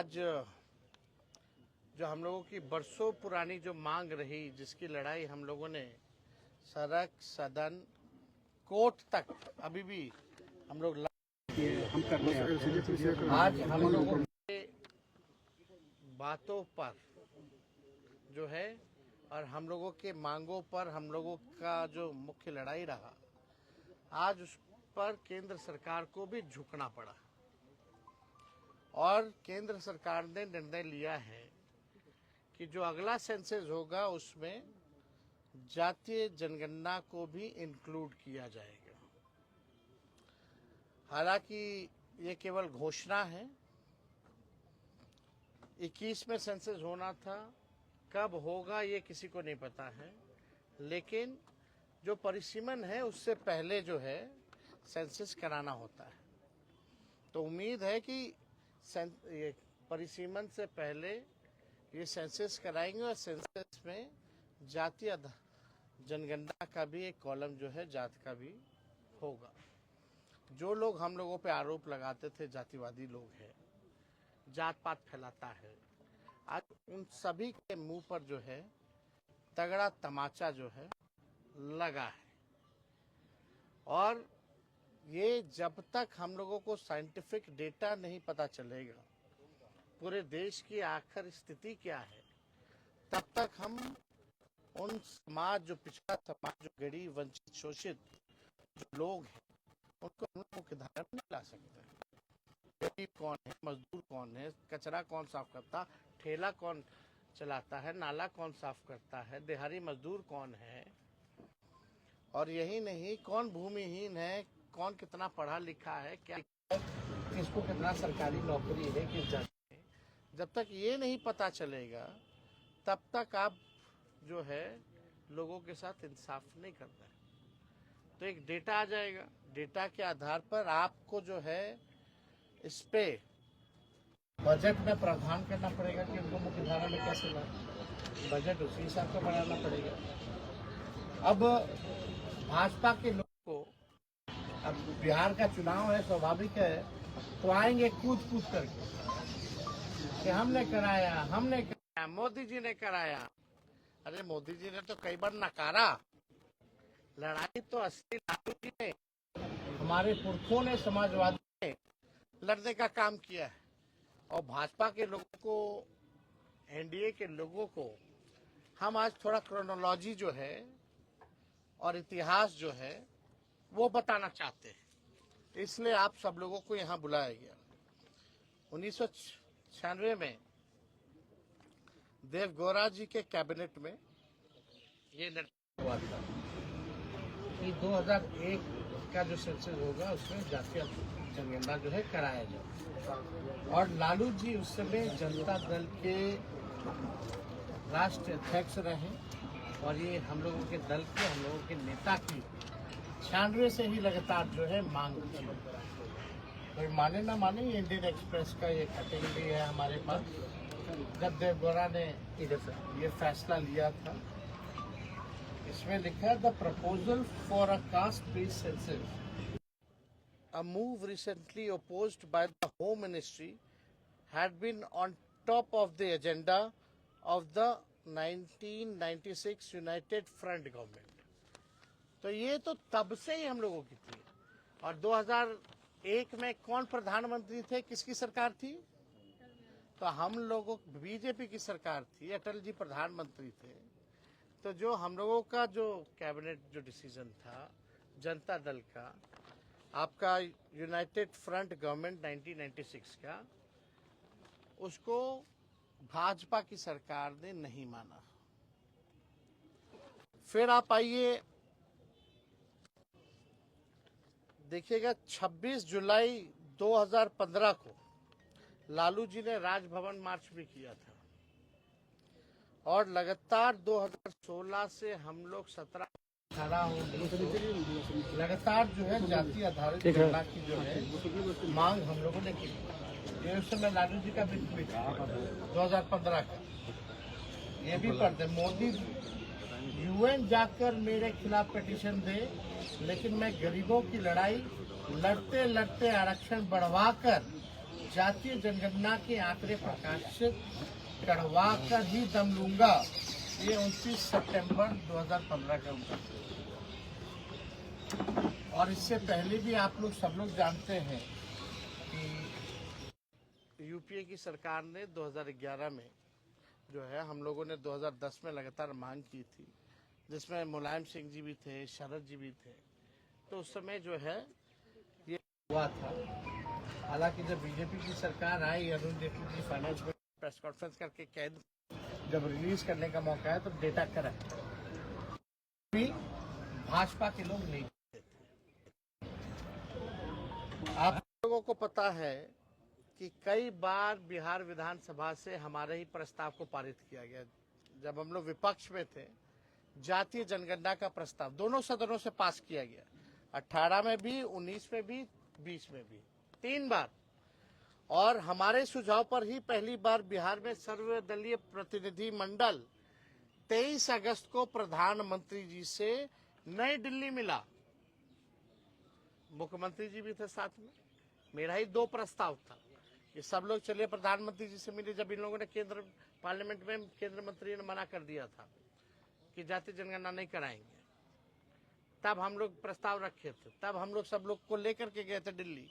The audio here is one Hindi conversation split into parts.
आज जो हम लोगों की बरसों पुरानी जो मांग रही, जिसकी लड़ाई हम लोगों ने सड़क, सदन, कोर्ट तक अभी भी हम लोग आज हम लोगों के बातों पर जो है और हम लोगों के मांगों पर हम लोगों का जो मुख्य लड़ाई रहा, आज उस पर केंद्र सरकार को भी झुकना पड़ा और केंद्र सरकार ने निर्णय लिया है कि जो अगला सेंसस होगा उसमें जातीय जनगणना को भी इंक्लूड किया जाएगा। हालांकि ये केवल घोषणा है, 21 में सेंसस होना था, कब होगा ये किसी को नहीं पता है, लेकिन जो परिसीमन है उससे पहले जो है सेंसस कराना होता है। तो उम्मीद है कि ये परिसीमन से पहले ये सेंसस कराएंगे और सेंसस में जातीय जनगणना का भी एक कॉलम जो है जात का भी होगा। जो लोग हम लोगों पे आरोप लगाते थे जातिवादी लोग हैं, जात पात फैलाता है, आज उन सभी के मुंह पर जो है तगड़ा तमाचा जो है लगा है। और ये जब तक हम लोगों को साइंटिफिक डेटा नहीं पता चलेगा पूरे देश की आखिर स्थिति क्या है, तब तक हम उन समाज, जो पिछड़ा समाज, जो गरीब, वंचित, शोषित जो लोग हैं, उनको हम लोग मुख्य धारा में नहीं ला सकते। गरीब कौन है, मजदूर कौन है, कचरा कौन साफ करता, ठेला कौन चलाता है, नाला कौन साफ करता है, दिहाड़ी मजदूर कौन है, और यही नहीं कौन भूमिहीन है, कौन कितना पढ़ा लिखा है, क्या किसको कितना सरकारी नौकरी है, किस जगह है, जब तक ये नहीं पता चलेगा तब तक आप जो है लोगों के साथ इंसाफ नहीं करना है। तो एक डेटा आ जाएगा, डेटा के आधार पर आपको जो है इस पे बजट में प्रावधान करना पड़ेगा कि उनको मुख्य धारा में कैसे लाए, बजट उसी हिसाब से बढ़ाना पड़ेगा। अब भाजपा के लोग को, अब बिहार का चुनाव है, स्वाभाविक है, तो आएंगे कूद कूद करके कि हमने कराया, मोदी जी ने कराया। अरे मोदी जी ने तो कई बार नकारा, लड़ाई तो असली लालू जी ने, हमारे पुरखों ने, समाजवादी ने लड़ने का काम किया है। और भाजपा के लोगों को, एनडीए के लोगों को हम आज थोड़ा क्रोनोलॉजी जो है और इतिहास जो है वो बताना चाहते हैं, इसलिए आप सब लोगों को यहाँ बुलाया गया। 1996 में देवगौड़ा जी के कैबिनेट में ये निर्णय हुआ था कि 2001 का जो सेंसस होगा उसमें जातीय जनगणना जो है कराया जाए। और लालू जी उस समय जनता दल के राष्ट्रीय अध्यक्ष रहे और ये हम लोगों के दल के, हम लोगों के नेता की 96 से ही लगातार जो है मांग थी। कोई माने ना माने, ये इंडियन एक्सप्रेस का ये कटिंग भी है हमारे पास। जब देवगौड़ा ने ये फैसला लिया था, इसमें लिखा है the proposal for a caste based census, a move recently opposed by the home ministry, had been on top of the agenda of the 1996 United Front government. तो ये तो तब से ही हम लोगों की थी। और 2001 में कौन प्रधानमंत्री थे, किसकी सरकार थी? तो हम लोगों, बीजेपी की सरकार थी, अटल जी प्रधानमंत्री थे। तो जो हम लोगों का जो कैबिनेट जो डिसीजन था जनता दल का, आपका यूनाइटेड फ्रंट गवर्नमेंट 1996 का, उसको भाजपा की सरकार ने नहीं माना। फिर आप आइए देखिएगा, 26 जुलाई 2015 को लालू जी ने राजभवन मार्च भी किया था और लगातार 2016 से हम लोग 17-18 हो लगातार जो है जाति आधारित जनगणना की जो है मांग हम लोगों ने की। ये उस समय लालू जी का भी 2015 का ये भी पढ़ते, मोदी यूएन जाकर मेरे खिलाफ पिटीशन दे, लेकिन मैं गरीबों की लड़ाई लड़ते लड़ते आरक्षण बढ़वाकर जातीय जनगणना के आंकड़े प्रकाशित करवा कर ही दम लूंगा, ये 29 सितंबर 2015 का हुआ। और इससे पहले भी आप लोग सब लोग जानते हैं कि यूपीए की सरकार ने 2011 में जो है, हम लोगों ने 2010 में लगातार मांग की थी, जिसमें मुलायम सिंह जी भी थे, शरद जी भी थे। तो उस समय जो है ये हुआ था। हालांकि जब बीजेपी की सरकार आई, अरुण जेटली जी फाइनेंस में प्रेस कॉन्फ्रेंस करके कैद जब रिलीज करने का मौका है तो डेटा करेक्ट भी भाजपा के लोग नहीं देते थे। आप लोगों को पता है कि कई बार बिहार विधानसभा से हमारे ही प्रस्ताव को पारित किया गया। जब हम लोग विपक्ष में थे, जातीय जनगणना का प्रस्ताव दोनों सदनों से पास किया गया, 18 में भी, 19 में भी, 20 में भी, 3 बार। और हमारे सुझाव पर ही पहली बार बिहार में सर्वदलीय प्रतिनिधि मंडल 23 अगस्त को प्रधानमंत्री जी से नई दिल्ली मिला। मुख्यमंत्री जी भी थे साथ में। मेरा ही 2 प्रस्ताव था कि सब लोग चलिए प्रधानमंत्री जी से मिले। जब इन लोगों ने केंद्र पार्लियामेंट में केंद्र मंत्री ने मना कर दिया था कि जातीय जनगणना नहीं कराएंगे, तब हम लोग प्रस्ताव रखे थे, तब हम लोग सब लोग को लेकर के गए थे दिल्ली।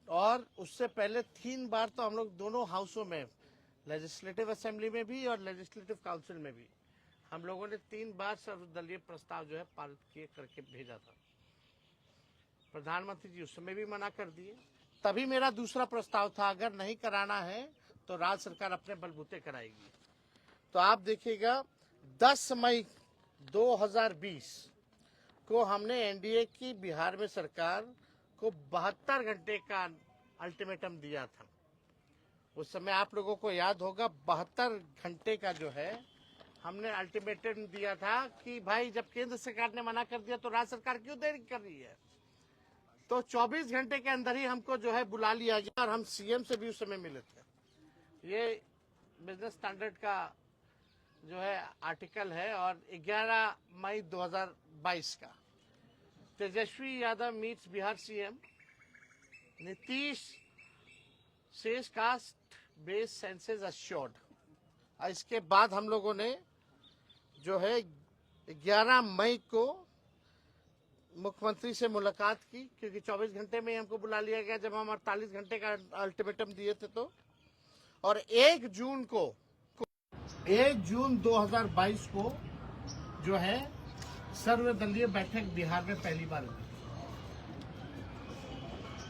और उससे पहले 3 बार तो हम लोग दोनों हाउसों में, लेजिस्लेटिव असेंबली में भी और लेजिस्लेटिव काउंसिल में भी, हम लोगों ने 3 बार सर्वदलीय प्रस्ताव जो है पारित किए करके भेजा था। प्रधानमंत्री जी उस समय भी मना कर दिए। तभी मेरा दूसरा प्रस्ताव था, अगर नहीं कराना है तो राज्य सरकार अपने बलबूते कराएगी। तो आप देखिएगा 10 मई 2020 को हमने एनडीए की बिहार में सरकार को 72 घंटे का अल्टीमेटम दिया था। उस समय आप लोगों को याद होगा, 72 घंटे का जो है हमने अल्टीमेटम दिया था कि भाई जब केंद्र सरकार ने मना कर दिया तो राज्य सरकार क्यों देरी कर रही है। तो 24 घंटे के अंदर ही हमको जो है बुला लिया गया और हम सीएम से भी उस समय मिले थे। ये बिजनेस स्टैंडर्ड का जो है आर्टिकल है। और 11 मई 2022 का Tejashwi Yadav meets Bihar CM, Nitish says caste base census assured. इसके बाद हम लोगों ने जो है 11 मई को मुख्यमंत्री से मुलाकात की, क्योंकि 24 घंटे में हमको बुला लिया गया जब हम 48 घंटे का अल्टीमेटम दिए थे। तो और 1 जून 2022 को जो है सर्वदलीय बैठक बिहार में पहली बार हुई।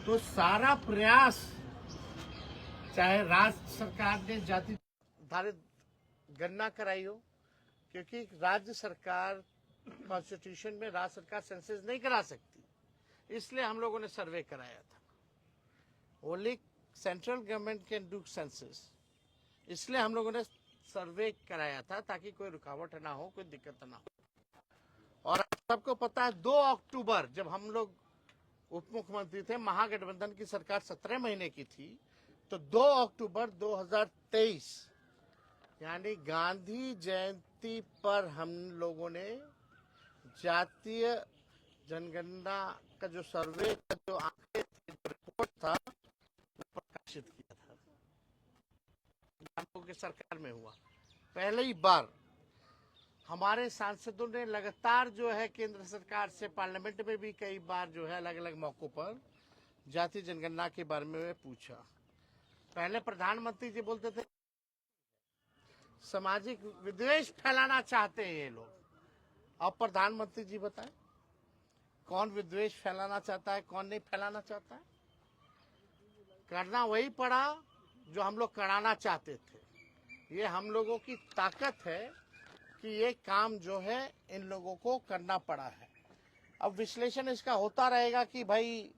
तो सारा प्रयास, चाहे राज्य सरकार ने जाति आधारित गणना कराई हो, क्योंकि राज्य सरकार कॉन्स्टिट्यूशन में राज्य सरकार सेंसस नहीं करा सकती, इसलिए हम लोगों ने सर्वे कराया था। Only central government can do census, इसलिए हम लोगों ने सर्वे कराया था ताकि कोई रुकावट ना हो, कोई दिक्कत ना हो। और आप सबको पता है 2 अक्टूबर जब हम लोग उप मुख्यमंत्री थे, महागठबंधन की सरकार 17 महीने की थी, तो 2 अक्टूबर 2023 यानी गांधी जयंती पर हम लोगों ने जातीय जनगणना का जो सर्वे का जो आंकड़े थे, जो रिपोर्ट था, वो प्रकाशित किया था। हम लोगों की सरकार में हुआ पहले ही बार। हमारे सांसदों ने लगातार जो है केंद्र सरकार से, पार्लियामेंट में भी कई बार जो है अलग अलग मौकों पर जातीय जनगणना के बारे में पूछा। पहले प्रधानमंत्री जी बोलते थे सामाजिक विद्वेष फैलाना चाहते हैं ये लोग। अब प्रधानमंत्री जी बताएं कौन विद्वेष फैलाना चाहता है, कौन नहीं फैलाना चाहता है। करना वही पड़ा जो हम लोग कराना चाहते थे। ये हम लोगों की ताकत है कि ये काम जो है इन लोगों को करना पड़ा है। अब विश्लेषण इसका होता रहेगा कि भाई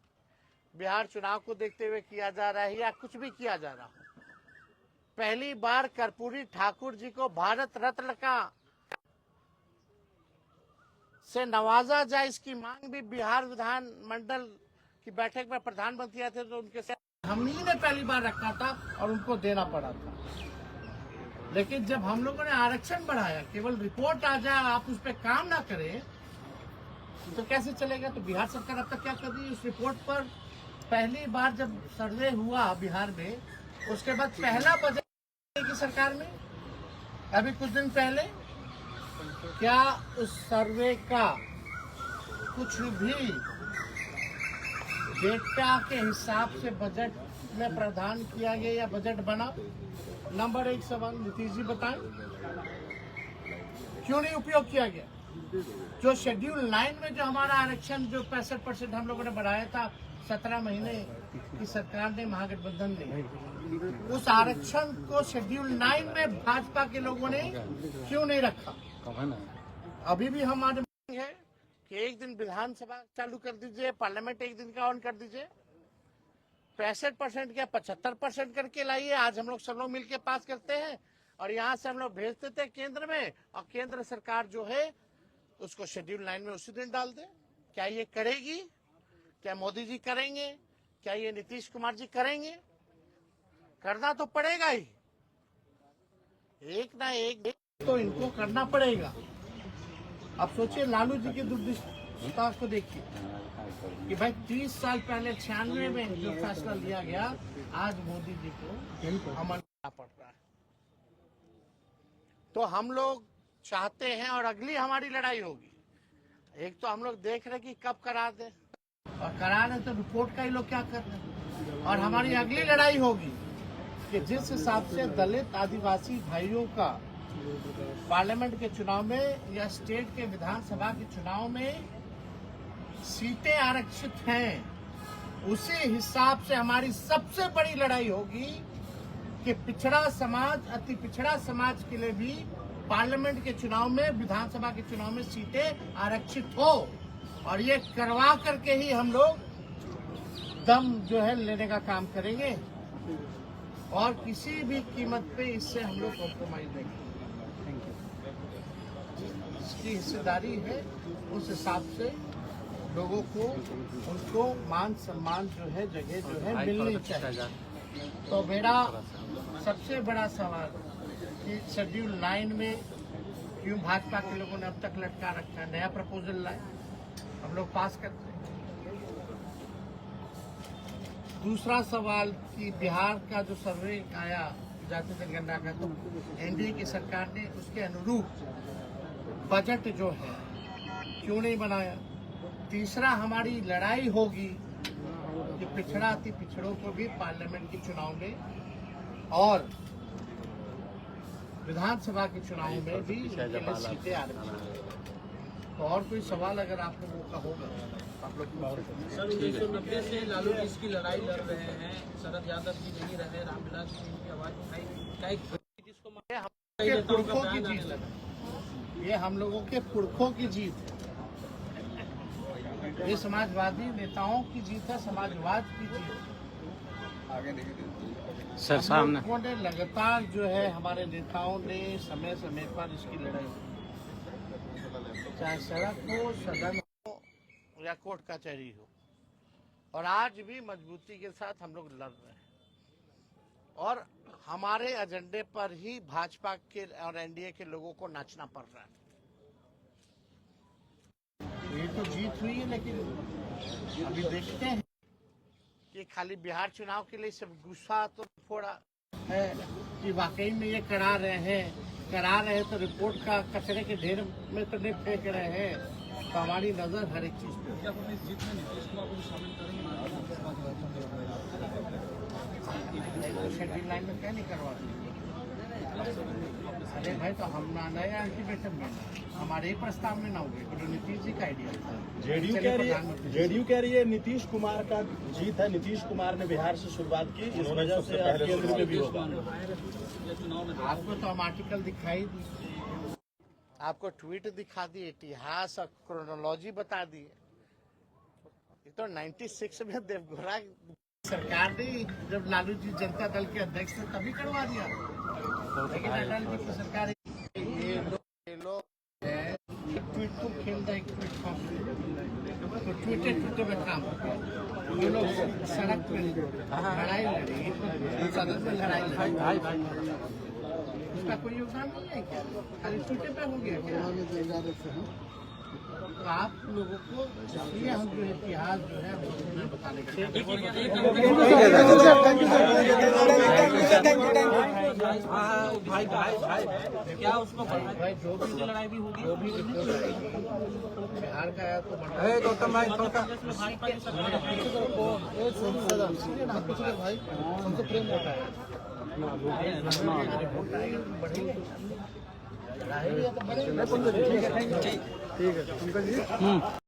बिहार चुनाव को देखते हुए किया जा रहा है या कुछ भी किया जा रहा हो। पहली बार कर्पूरी ठाकुर जी को भारत रत्न का से नवाजा जाए, इसकी मांग भी बिहार विधानमंडल की बैठक में प्रधानमंत्री आए थे तो उनके साथ हम ही ने पहली बार रखा था और उनको देना पड़ा था। लेकिन जब हम लोगों ने आरक्षण बढ़ाया, केवल रिपोर्ट आ जाए, आप उस पर काम ना करें तो कैसे चलेगा। तो बिहार सरकार अब तक क्या कर रही है, उस रिपोर्ट पर पहली बार जब सर्वे हुआ बिहार में, उसके बाद पहला बजट की सरकार में अभी कुछ दिन पहले, क्या उस सर्वे का कुछ भी डेटा के हिसाब से बजट में प्रावधान किया गया या बजट बना? नंबर 1 सवाल नीतीश जी बताएं, क्यों नहीं उपयोग किया गया? जो शेड्यूल 9 में जो हमारा आरक्षण जो 65% हम लोगों ने बढ़ाया था 17 महीने की सरकार ने, महागठबंधन ने, उस आरक्षण को शेड्यूल 9 में भाजपा के लोगों ने क्यों नहीं रखा? अभी भी हमारी मांग है कि एक दिन विधानसभा चालू कर दीजिए, पार्लियामेंट एक दिन का ऑन कर दीजिए, 65% या 75% करके लाइए। आज हम लोग सब लोग मिलकर पास करते हैं और यहाँ से हम लोग भेज देते हैं केंद्र में, और केंद्र सरकार जो है उसको शेड्यूल 9 में उसी दिन डाल दे। क्या ये करेगी? क्या मोदी जी करेंगे? क्या ये नीतीश कुमार जी करेंगे? करना तो पड़ेगा ही, एक ना एक तो इनको करना पड़ेगा। अब सोचिए, लालू जी की दूरदृष्टता को देखिए कि भाई 30 साल पहले 96 में जो फैसला लिया गया, आज मोदी जी को अमल करना पड़ रहा है। तो हम लोग चाहते हैं, और अगली हमारी लड़ाई होगी, एक तो हम लोग देख रहे कि कब करा दे, और करा रहे तो रिपोर्ट का ही लोग क्या कर रहे हैं। और हमारी अगली लड़ाई होगी कि जिस हिसाब से दलित आदिवासी भाइयों का पार्लियामेंट के चुनाव में या स्टेट के विधानसभा के चुनाव में सीटें आरक्षित हैं, उसी हिसाब से हमारी सबसे बड़ी लड़ाई होगी कि पिछड़ा समाज, अति पिछड़ा समाज के लिए भी पार्लियामेंट के चुनाव में, विधानसभा के चुनाव में सीटें आरक्षित हो। और ये करवा करके ही हम लोग दम जो है लेने का काम करेंगे, और किसी भी कीमत पे इससे हम लोग कॉम्प्रोमाइज नहीं करेंगे। जिसकी हिस्सेदारी है उस हिसाब से लोगों को, उनको मान सम्मान जो है, जगह जो है मिलनी चाहिए। तो मेरा सबसे बड़ा सवाल कि शेड्यूल 9 में क्यों भाजपा के लोगों ने अब तक लटका रखा है? नया प्रपोजल लाए, हम लोग पास करते हैं। दूसरा सवाल कि बिहार का जो सर्वे आया जाति जनगणना का, तो एनडीए की सरकार ने उसके अनुरूप बजट जो है क्यों नहीं बनाया? तीसरा हमारी लड़ाई होगी कि पिछड़ा अति पिछड़ों को भी पार्लियामेंट के चुनाव में और विधानसभा के चुनाव में भी सीटें आरक्षित। तो और कोई सवाल अगर आप लोगों का होगा आप लोग सर, 1990 से लालू जी इसकी लड़ाई लड़ रहे हैं, शरद यादव जी नहीं रहे, रामविलास जी की आवाज उठाई, पुरखों की जीत है, ये हम लोगों के पुरखों की जीत है, ये समाजवादी नेताओं की जीत है, समाजवाद की जीत है। सर सामने लोगों ने लगातार जो है, हमारे नेताओं ने समय समय पर इसकी लड़ाई, चाहे सड़क हो, सदन हो या कोर्ट कचहरी हो, और आज भी मजबूती के साथ हम लोग लड़ रहे हैं। और हमारे एजेंडे पर ही भाजपा के और एनडीए के लोगों को नाचना पड़ रहा है। ये तो जीत हुई है, लेकिन अभी देखते हैं कि खाली बिहार चुनाव के लिए सब गुस्सा तो थोड़ा है कि वाकई में ये करा रहे हैं तो रिपोर्ट का कचरे के ढेर में तो नहीं फेंक रहे हैं। तो हमारी नजर हर एक चीज पे शेड्यूल 9 में क्या नहीं करवा रहे? अरे भाई, तो हम नए अल्टीमेटम में हमारे प्रस्ताव में ना हो गए, तो नीतीश जी का आइडिया था। जेडीयू कह रही है नीतीश कुमार का जीत है, नीतीश कुमार ने बिहार से शुरुआत की, इस वजह से केंद्र में भी होगा। आपको तो हम आर्टिकल दिखाई दी, आपको ट्वीट दिखा दी, इतिहास और क्रोनोलॉजी बता दी। ये तो 96 में देवगौड़ा सरकार ने, जब लालू जी जनता दल के अध्यक्ष थे, तभी करवा दिया। लेकिन अटल जी की सरकार, ये लोग ट्वीट तो खेल रहे, तो ट्वीटे में काम, ये लोग सड़क पे लड़ाई लड़ी, सदन में लड़ाई लड़ी, उसका कोई योगदान नहीं है क्या? खाली ट्वीटे पे हो गया क्या? तो आप लोगों को इसलिए हम जो इतिहास जो है वो बताने के लिए भाई भाई भाई क्या उसको भाई जो भी लड़ाई भी होगी जो भी बिहार का है तो गौतम भाई भाजपा भाई हमसे प्रेम होता है लड़ाई है तो बड़े ठीक है पंकज जी।